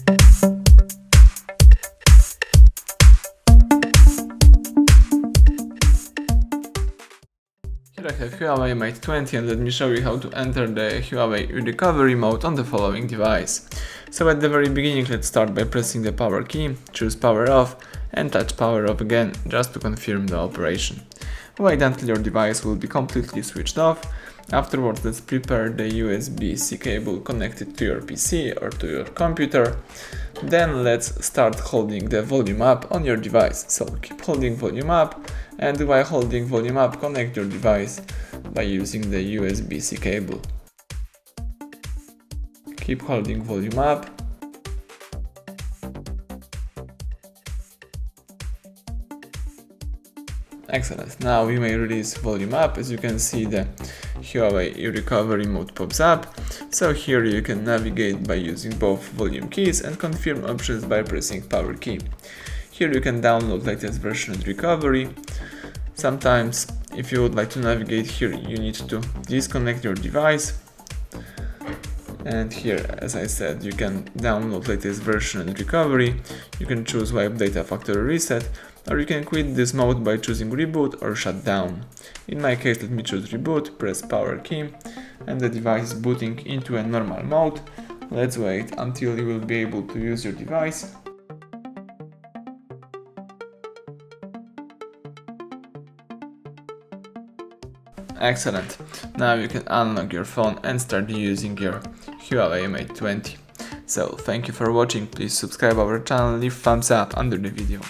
Here I have HUAWEI Mate 20 and let me show you how to enter the HUAWEI eRecovery mode on the following device. So at the very beginning, let's start by pressing the power key, choose power off and touch power off again just to confirm the operation. Wait until your device will be completely switched off. Afterwards, let's prepare the USB-C cable connected to your PC or to your computer. Then let's start holding the volume up on your device. So keep holding volume up, and while holding volume up, connect your device by using the USB-C cable. Keep holding volume up. Excellent. Now we may release volume up. As you can see, the HUAWEI eRecovery mode pops up. So here you can navigate by using both volume keys and confirm options by pressing power key. Here you can download latest version and recovery. Sometimes if you would like to navigate here, you need to disconnect your device. And here, as I said, you can download latest version and recovery. You can choose wipe data factory reset, or you can quit this mode by choosing reboot or shut down. In my case, let me choose reboot, press power key, and the device is booting into a normal mode. Let's wait until you will be able to use your device. Excellent. Now you can unlock your phone and start using your HUAWEI Mate 20. So thank you for watching. Please subscribe our channel, leave thumbs up under the video.